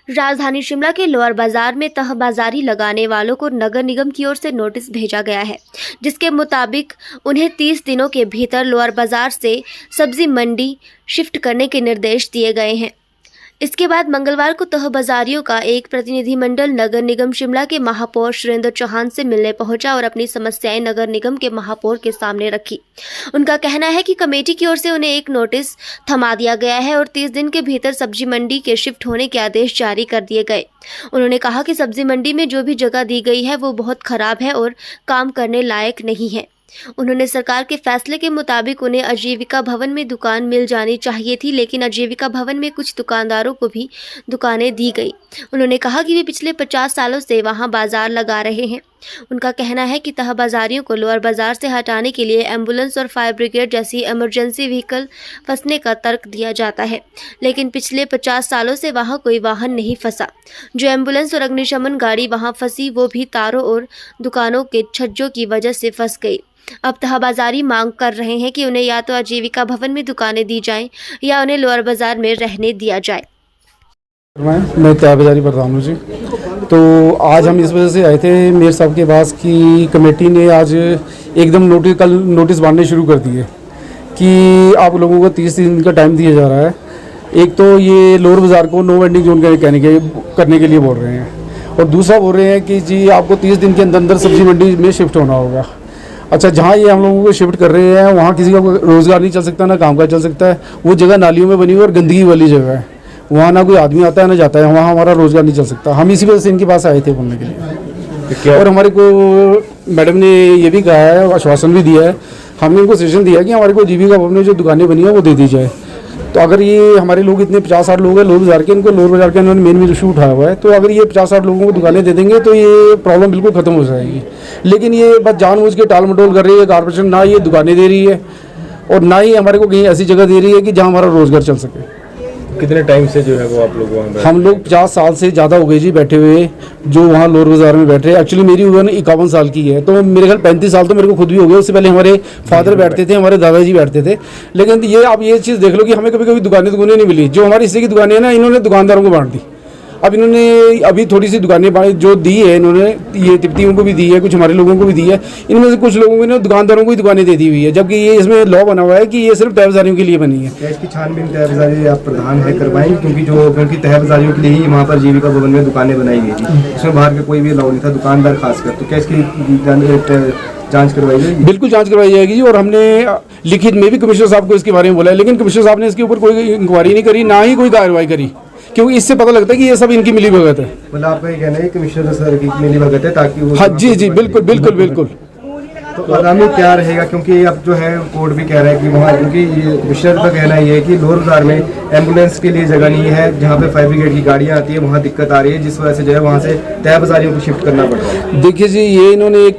राजधानी शिमला के लोअर बाजार में तहबाजारी लगाने वालों को नगर निगम की ओर से नोटिस भेजा गया है, जिसके मुताबिक उन्हें 30 दिनों के भीतर लोअर बाजार से सब्जी मंडी शिफ्ट करने के निर्देश दिए गए हैं। इसके बाद मंगलवार को तहबाजारियों का एक प्रतिनिधिमंडल नगर निगम शिमला के महापौर सुरेंद्र चौहान से मिलने पहुंचा और अपनी समस्याएं नगर निगम के महापौर के सामने रखी। उनका कहना है कि कमेटी की ओर से उन्हें एक नोटिस थमा दिया गया है और 30 दिन के भीतर सब्जी मंडी के शिफ्ट होने के आदेश जारी कर दिए गए। उन्होंने कहा कि सब्जी मंडी में जो भी जगह दी गई है वो बहुत खराब है और काम करने लायक नहीं है। उन्होंने सरकार के फैसले के मुताबिक उन्हें आजीविका भवन में दुकान मिल जानी चाहिए थी, लेकिन आजीविका भवन में कुछ दुकानदारों को भी दुकानें दी गई। उन्होंने कहा कि वे पिछले 50 सालों से वहां बाजार लगा रहे हैं। उनका कहना है कि तहबाजारियों को लोअर बाजार से हटाने के लिए एम्बुलेंस और फायर ब्रिगेड जैसी इमरजेंसी व्हीकल फंसने का तर्क दिया जाता है, लेकिन पिछले 50 सालों से वहां कोई वाहन नहीं फंसा। जो एम्बुलेंस और अग्निशमन गाड़ी वहां फंसी वो भी तारों और दुकानों के छज्जों की वजह से फंस गई। अब तहबाजारी मांग कर रहे हैं कि उन्हें या तो आजीविका भवन में दुकानें दी जाएं या उन्हें लोअर बाजार में रहने दिया जाए। मैं तहबाजारी प्रधान हूँ जी। तो आज हम इस वजह से आए थे मेयर साहब के पास कि कमेटी ने आज एकदम कल नोटिस बांटने शुरू कर दिए कि आप लोगों को 30 दिन का टाइम दिया जा रहा है। एक तो ये लोअर बाज़ार को नो वेंडिंग जोन करने के लिए बोल रहे हैं, और दूसरा बोल रहे हैं कि जी आपको 30 दिन के अंदर अंदर सब्जी मंडी में शिफ्ट होना होगा। अच्छा, जहाँ ये हम लोगों को शिफ्ट कर रहे हैं वहाँ किसी का रोज़गार नहीं चल सकता, ना कामकाज चल सकता है। वो जगह नालियों में बनी हुई और गंदगी वाली जगह है, वहाँ ना कोई आदमी आता है ना जाता है, वहाँ हमारा रोज़गार नहीं चल सकता। हम इसी वजह से इनके पास आए थे बोलने के लिए। और हमारे को मैडम ने ये भी कहा है, आश्वासन भी दिया है, हमने इनको सजेशन दिया कि हमारे को जीविका भवन में जो दुकानें बनी है वो दे दी जाए। तो अगर ये हमारे लोग इतने 50-60 लोग हैं लोअर बाज़ार के, इनको लोअर बाज़ार के इन्होंने मेन इशू उठाया हुआ है, तो अगर ये 50-60 लोगों को दुकानें दे देंगे तो ये प्रॉब्लम बिल्कुल ख़त्म हो जाएगी। लेकिन ये बस जानबूझ के टाल मटोल कर रही है कॉर्पोरेशन, ना ये दुकानें दे रही है और ना ही हमारे को कहीं ऐसी जगह दे रही है कि जहाँ हमारा रोज़गार चल सके। कितने टाइम से जो है वो आप लोग वहाँ? हम लोग 50 साल से ज़्यादा हो गए जी बैठे हुए, जो वहाँ लोअर बाज़ार में बैठे। एक्चुअली मेरी उम्र 51 साल की है, तो मेरे ख्याल 35 साल तो मेरे को खुद भी हो गए। उससे पहले हमारे फादर बैठते थे, हमारे दादाजी बैठते थे। लेकिन ये आप ये चीज़ देख लो कि हमें कभी कभी दुकानें नहीं मिली। जो हमारी हिस्से की दुकानें हैं ना, इन्होंने दुकानदारों को बांट दी। अब इन्होंने अभी थोड़ी सी दुकानें जो दी है इन्होंने, ये तिब्बतियों को भी दी है, कुछ हमारे लोगों को भी दी है। इनमें से कुछ लोगों ने दुकानदारों को ही दुकानें दे दी हुई है, जबकि ये इसमें लॉ बना हुआ है कि ये सिर्फ तहबाजारियों के लिए बनी है। क्या इसकी छानबीन तहबाजारी आप प्रधान है करवाएंगे? क्योंकि तहबाजारियों के लिए ही वहाँ पर जीविका भवन में दुकानें बनाई गई थी, इसमें बाहर का कोई भी अलाउ नहीं था, दुकानदार खासकर। तो क्या इसकी जांच करवाई जाएगी? बिल्कुल जांच करवाई जाएगी जी। और हमने लिखित में भी कमिश्नर साहब को इसके बारे में बोला है, लेकिन कमिश्नर साहब ने इसके ऊपर कोई इंक्वायरी नहीं करी, ना ही कोई कार्रवाई करी, क्योंकि इससे पता लगता है कि ये सब इनकी मिली भगत है। मतलब आपका ये कहना है कमिश्नर सर की मिली भगत है ताकि वो? हाँ जी जी, बिल्कुल बिल्कुल बिल्कुल। तो आगामी क्या रहेगा? क्योंकि अब जो है कोर्ट भी कह रहा है कि वहाँ, क्योंकि ये कमिश्नर का कहना ये है कि लोअर बाजार में एम्बुलेंस के लिए जगह नहीं है, जहाँ पे फायर ब्रिगेड की गाड़ियाँ आती है वहाँ दिक्कत आ रही है, जिस वजह से जो है वहाँ से तहबाजारियों को शिफ्ट करना पड़ रहा है। देखिए जी, ये इन्होंने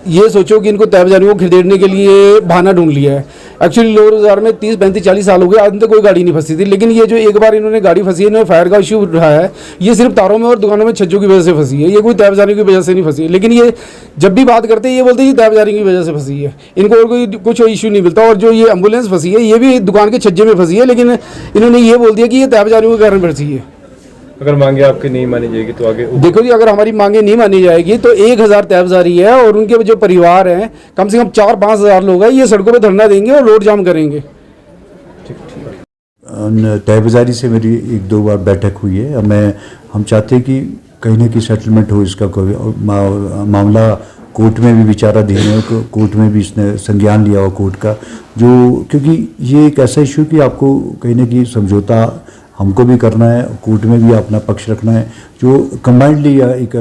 ये सोचो कि इनको तहबाजारियों को खदेड़ने के लिए बहाना ढूंढ लिया है। एक्चुअली लोअर बाजार में 30, 35, 40 साल हो गए, आज तक कोई गाड़ी नहीं फंसी थी। लेकिन ये जो एक बार इन्होंने गाड़ी फंसी है, इन्होंने फायर का इशू उठाया है, ये सिर्फ तारों में और दुकानों में छज्जों की वजह से फंसी है, ये कोई तहबाजारियों की वजह से नहीं फंसी है। लेकिन ये जब भी बात करते हैं ये बोलते हैं तहबाजारियों की वजह से फंसी है, इनको और कोई कुछ इशू नहीं मिलता। और जो ये एम्बुलेंस फंसी है ये भी दुकान के छज्जे में फंसी है, लेकिन इन्होंने ये बोल दिया कि ये तहबाजारियों के कारण फंसी है। अगर मांगे आपकी नहीं मानी जाएगी तो आगे देखो जी, अगर हमारी मांगे नहीं मानी जाएगी तो 1000 तहबाजारी है और उनके जो परिवार हैं, कम से कम 4-5 हज़ार लोग हैं, ये सड़कों पे धरना देंगे और रोड जाम करेंगे। तहबाजारी से मेरी 1-2 बार बैठक हुई है। हम चाहते हैं कि कहीं ना कहीं सेटलमेंट हो इसका। कोई मामला कोर्ट में भी विचारा देने, कोर्ट में भी इसने संज्ञान लिया हुआ कोर्ट का, जो क्योंकि ये एक ऐसा इशू कि आपको कहीं ना कहीं समझौता हमको भी करना है, कोर्ट में भी अपना पक्ष रखना है, जो कंबाइंडली या एक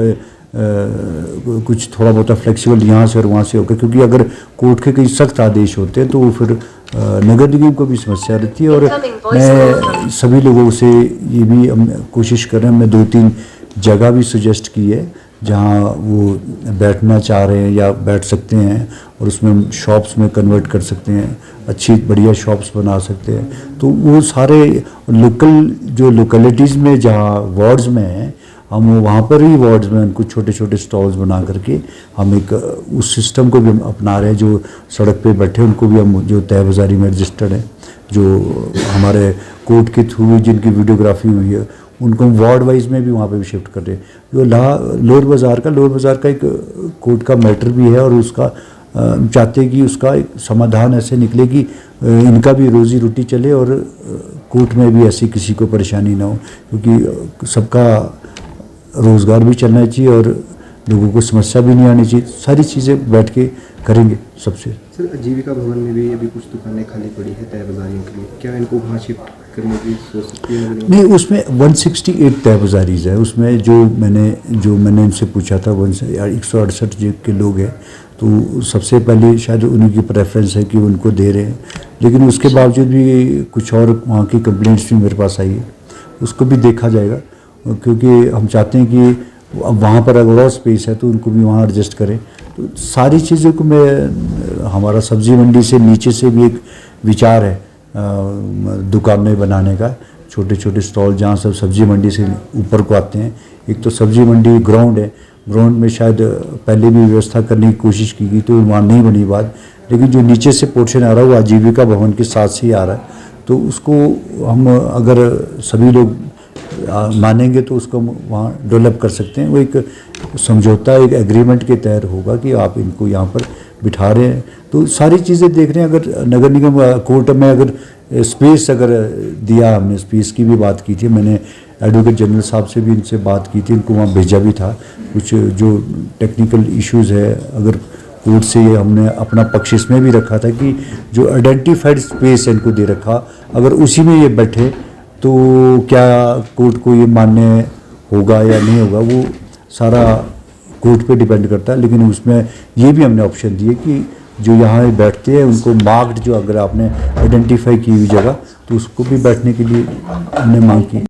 कुछ थोड़ा बहुत फ्लेक्सिबल यहाँ से और वहाँ से होकर, क्योंकि अगर कोर्ट के कई सख्त आदेश होते हैं तो वो फिर नगर निगम को भी समस्या रहती है। और मैं सभी लोगों से ये भी हम कोशिश कर रहे हैं, मैं 2-3 जगह भी सजेस्ट की है जहाँ वो बैठना चाह रहे हैं या बैठ सकते हैं, और उसमें हम शॉप्स में कन्वर्ट कर सकते हैं, अच्छी बढ़िया शॉप्स बना सकते हैं। तो वो सारे लोकेलिटीज़ में जहाँ वार्ड्स में हैं, हम वहाँ पर ही वार्ड्स में उनको छोटे छोटे स्टॉल्स बना करके हम एक उस सिस्टम को भी हम अपना रहे हैं। जो सड़क पे बैठे उनको भी हम, जो तहबाजारी में रजिस्टर्ड हैं, जो हमारे कोर्ट के थ्रू जिनकी वीडियोग्राफी हुई है, उनको वार्ड वाइज में भी वहाँ पे भी शिफ्ट कर रहे हैं। जो लोअर बाज़ार का एक कोर्ट का मैटर भी है और उसका चाहते हैं कि उसका एक समाधान ऐसे निकले कि इनका भी रोज़ी रोटी चले और कोर्ट में भी ऐसी किसी को परेशानी ना हो, क्योंकि सबका रोज़गार भी चलना चाहिए और लोगों को समस्या भी नहीं आनी चाहिए। सारी चीज़ें बैठ के करेंगे सबसे। सर, आजीविका भवन में भी अभी कुछ दुकानें खाली पड़ी है तय बाजारियों के लिए, क्या इनको वहाँ शिफ्ट करने की सोच सकती है? नहीं, उसमें 168 तय बाज़ारीज़ है। उसमें जो मैंने इनसे पूछा था 168 के लोग हैं, तो सबसे पहले शायद उनकी प्रेफरेंस है कि उनको दे रहे हैं, लेकिन उसके बावजूद भी कुछ और वहाँ की कंप्लेंट्स भी मेरे पास आई है, उसको भी देखा जाएगा, क्योंकि हम चाहते हैं कि अब वहाँ पर अगर और स्पेस है तो उनको भी वहाँ एडजस्ट करें। तो सारी चीज़ों को हमारा सब्ज़ी मंडी से नीचे से भी एक विचार है दुकानें बनाने का, छोटे छोटे स्टॉल जहाँ सब सब्ज़ी मंडी से ऊपर को आते हैं। एक तो सब्ज़ी मंडी ग्राउंड है, ग्राउंड में शायद पहले भी व्यवस्था करने की कोशिश की गई तो वहाँ नहीं बनी बात, लेकिन जो नीचे से पोर्शन आ रहा है वो आजीविका भवन के साथ से ही आ रहा है, तो उसको हम अगर सभी लोग मानेंगे तो उसको वहाँ डेवलप कर सकते हैं। वो एक समझौता, एक एग्रीमेंट के तहत होगा कि आप इनको यहाँ पर बिठा रहे हैं, तो सारी चीज़ें देख रहे हैं। अगर नगर निगम कोर्ट में अगर स्पेस अगर दिया, हमने स्पेस की भी बात की थी, मैंने एडवोकेट जनरल साहब से भी इनसे बात की थी, इनको वहाँ भेजा भी था। कुछ जो टेक्निकल इश्यूज़ है, अगर कोर्ट से ये हमने अपना पक्ष इसमें भी रखा था कि जो आइडेंटिफाइड स्पेस इनको दे रखा, अगर उसी में ये बैठे तो क्या कोर्ट को ये मान्य होगा या नहीं होगा, वो सारा कोर्ट पे डिपेंड करता है। लेकिन उसमें ये भी हमने ऑप्शन दिए कि जो यहाँ बैठते हैं उनको मार्क्ड, जो अगर आपने आइडेंटिफाई की हुई जगह, तो उसको भी बैठने के लिए हमने मांग की।